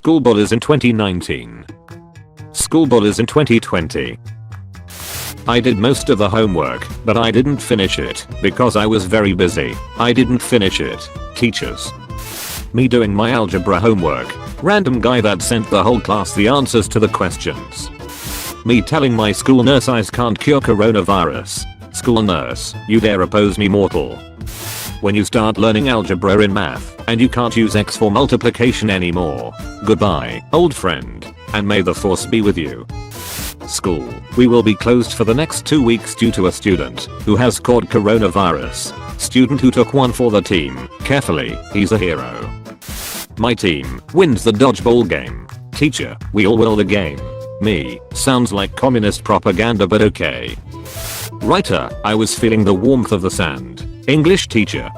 School bullies in 2019. School bullies in 2020. I did most of the homework, but I didn't finish it because I was very busy. I didn't finish it. Teachers. Me doing my algebra homework. Random guy that sent the whole class the answers to the questions. Me telling my school nurse I can't cure coronavirus. School nurse, you dare oppose me, mortal. When you start learning algebra in math and you can't use x for multiplication anymore. Goodbye, old friend, and may the force be with you. School, we will be closed for the next 2 weeks due to a student who has caught coronavirus. Student who took one for the team. Carefully, he's a hero. My team wins the dodgeball game. Teacher, we all will the game. Me, sounds like communist propaganda but okay. Writer, I was feeling the warmth of the sand. English teacher.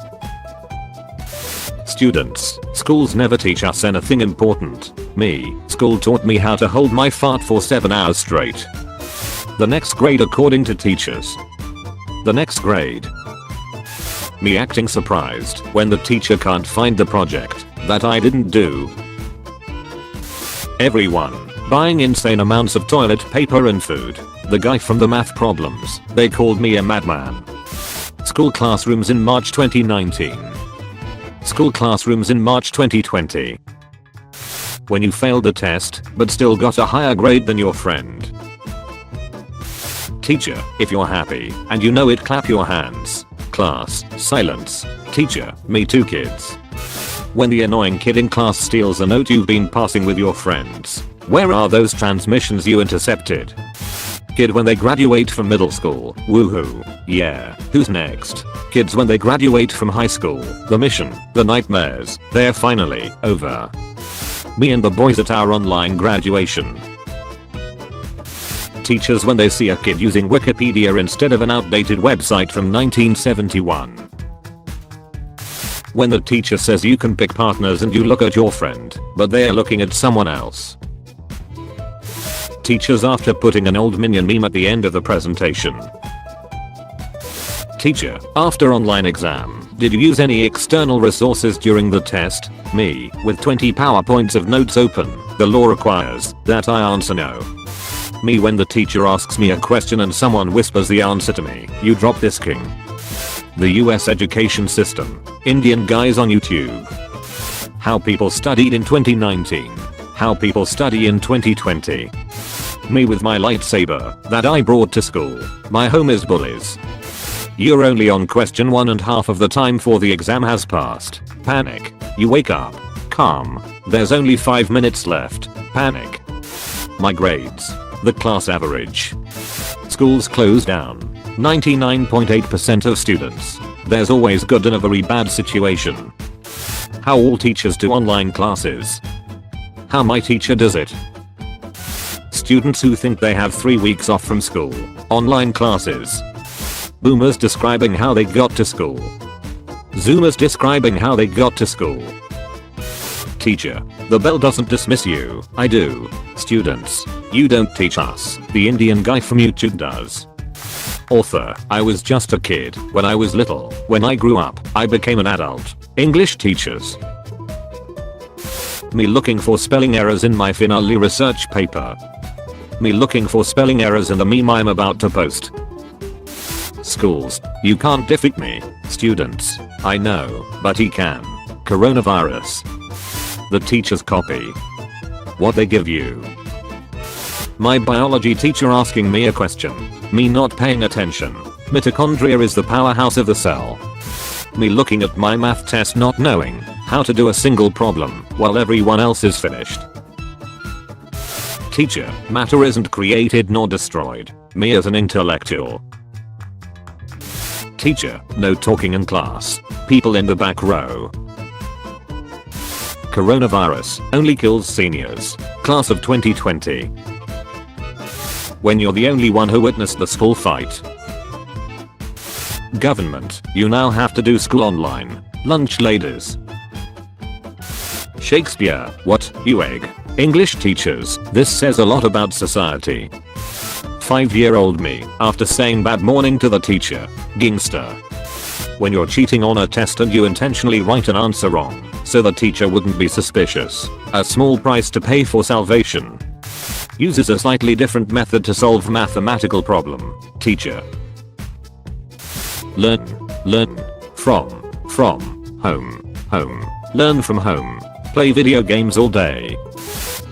Students, schools never teach us anything important. Me, school taught me how to hold my fart for 7 hours straight. The next grade according to teachers. The next grade. Me acting surprised when the teacher can't find the project that I didn't do. Everyone buying insane amounts of toilet paper and food. The guy from the math problems, they called me a madman. School classrooms in March 2019. School classrooms in March 2020. When you failed a test but still got a higher grade than your friend. Teacher, if you're happy and you know it, clap your hands. Class, silence. Teacher, me too, kids. When the annoying kid in class steals a note you've been passing with your friends. Where are those transmissions you intercepted? Kid when they graduate from middle school. Woohoo. Yeah, who's next? Kids when they graduate from high school. The mission, the nightmares, they're finally over. Me and the boys at our online graduation. Teachers when they see a kid using Wikipedia instead of an outdated website from 1971. When the teacher says you can pick partners and you look at your friend, but they're looking at someone else. Teachers after putting an old Minion meme at the end of the presentation. Teacher, after online exam, did you use any external resources during the test? Me, with 20 PowerPoints of notes open, the law requires that I answer no. Me when the teacher asks me a question and someone whispers the answer to me, you drop this king. The US education system. Indian guys on YouTube. How people studied in 2019. How people study in 2020. Me with my lightsaber that I brought to school. My home is bullies. You're only on question 1.5 of the time for the exam has passed. Panic. You wake up. Calm. There's only 5 minutes left. Panic. My grades. The class average. Schools close down. 99.8% of students. There's always good in a very bad situation. How all teachers do online classes. How my teacher does it. Students who think they have 3 weeks off from school. Online classes. Boomers describing how they got to school. Zoomers describing how they got to school. Teacher, the bell doesn't dismiss you, I do. Students, you don't teach us, the Indian guy from YouTube does. Author, I was just a kid when I was little. When I grew up, I became an adult. English teachers. Me looking for spelling errors in my finale research paper. Me looking for spelling errors in the meme I'm about to post. Schools, you can't defeat me. Students, I know, but he can. Coronavirus. The teacher's copy. What they give you. My biology teacher asking me a question. Me not paying attention. Mitochondria is the powerhouse of the cell. Me looking at my math test not knowing how to do a single problem while everyone else is finished. Teacher, matter isn't created nor destroyed. Me as an intellectual. Teacher, no talking in class. People in the back row. Coronavirus only kills seniors. Class of 2020. When you're the only one who witnessed the school fight. Government, you now have to do school online. Lunch ladies. Shakespeare, what, you egg? English teachers, this says a lot about society. 5-year-old me, after saying bad morning to the teacher. Gangster. When you're cheating on a test and you intentionally write an answer wrong, so the teacher wouldn't be suspicious. A small price to pay for salvation. Uses a slightly different method to solve mathematical problem. Teacher. Learn from home. Learn from home. Play video games all day.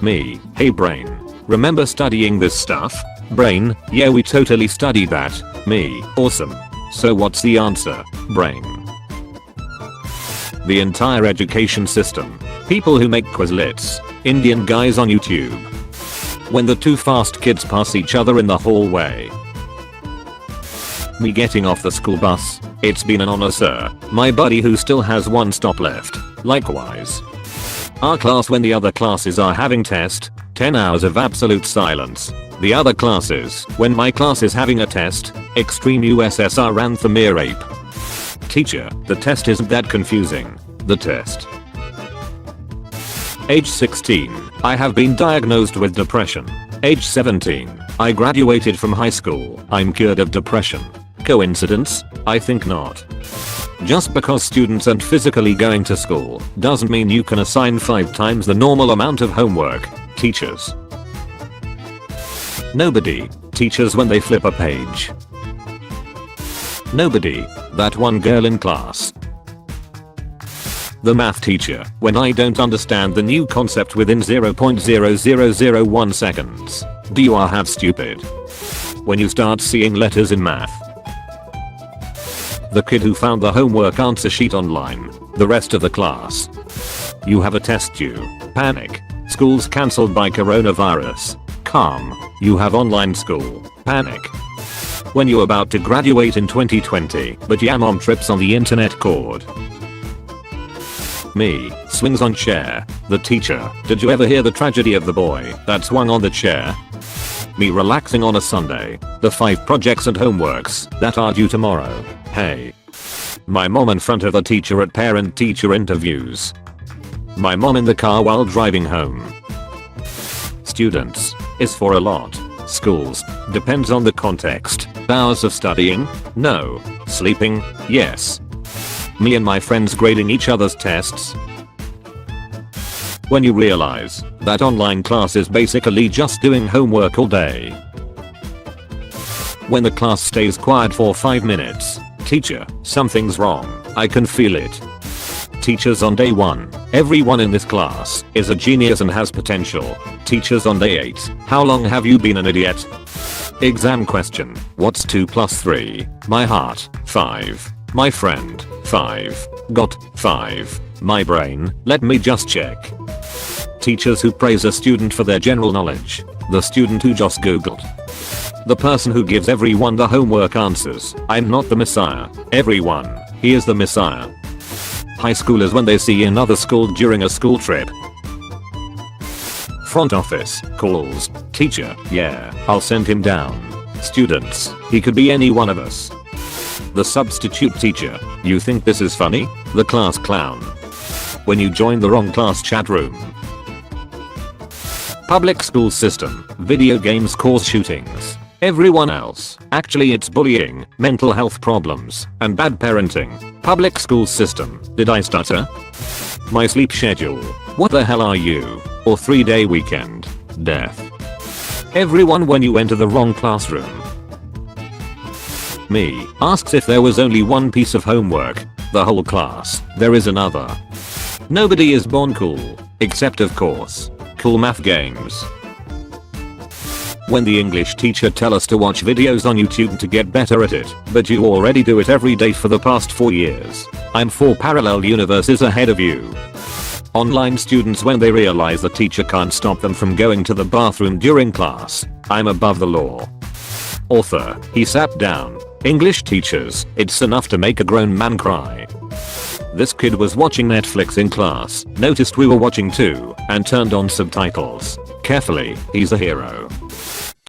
Me. Hey brain. Remember studying this stuff? Brain. Yeah, we totally studied that. Me. Awesome. So what's the answer? Brain. The entire education system. People who make Quizlets. Indian guys on YouTube. When the two fast kids pass each other in the hallway. Me getting off the school bus. It's been an honor, sir. My buddy who still has one stop left. Likewise. Our class when the other classes are having test. 10 hours of absolute silence. The other classes, when my class is having a test. Extreme USSR anthem ear rape. Teacher, the test isn't that confusing. The test. Age 16, I have been diagnosed with depression. Age 17, I graduated from high school. I'm cured of depression. Coincidence? I think not. Just because students aren't physically going to school doesn't mean you can assign 5 times the normal amount of homework. Teachers. Nobody. Teachers when they flip a page. Nobody. That one girl in class. The math teacher when I don't understand the new concept within 0.0001 seconds. Do you are half stupid? When you start seeing letters in math. The kid who found the homework answer sheet online. The rest of the class. You have a test due. Panic. School's cancelled by coronavirus. Calm. You have online school. Panic. When you're about to graduate in 2020 but your mom trips on the internet cord. Me. Swings on chair. The teacher. Did you ever hear the tragedy of the boy that swung on the chair? Me relaxing on a Sunday. The 5 projects and homeworks that are due tomorrow. Hey. My mom in front of the teacher at parent-teacher interviews. My mom in the car while driving home. Students. Is for a lot. Schools. Depends on the context. Hours of studying? No. Sleeping? Yes. Me and my friends grading each other's tests. When you realize that online class is basically just doing homework all day. When the class stays quiet for 5 minutes. Teacher, something's wrong. I can feel it. Teachers on day 1. Everyone in this class is a genius and has potential. Teachers on day 8. How long have you been an idiot? Exam question. What's 2 plus 3? My heart. 5. My friend. 5. Got 5. My brain. Let me just check. Teachers who praise a student for their general knowledge. The student who just googled. The person who gives everyone the homework answers. I'm not the messiah. Everyone. He is the messiah. High schoolers when they see another school during a school trip. Front office. Calls. Teacher. Yeah, I'll send him down. Students. He could be any one of us. The substitute teacher. You think this is funny? The class clown. When you join the wrong class chat room. Public school system. Video games cause shootings. Everyone else. Actually it's bullying, mental health problems, and bad parenting. Public school system. Did I stutter? My sleep schedule. What the hell are you? Or 3-day weekend. Death. Everyone when you enter the wrong classroom. Me. Asks if there was only one piece of homework. The whole class. There is another. Nobody is born cool. Except of course. Cool math games. When the English teacher tell us to watch videos on YouTube to get better at it, but you already do it every day for the past 4 years. I'm 4 parallel universes ahead of you. Online students when they realize the teacher can't stop them from going to the bathroom during class. I'm above the law. Author, he sat down. English teachers, it's enough to make a grown man cry. This kid was watching Netflix in class, noticed we were watching too, and turned on subtitles. Carefully, he's a hero.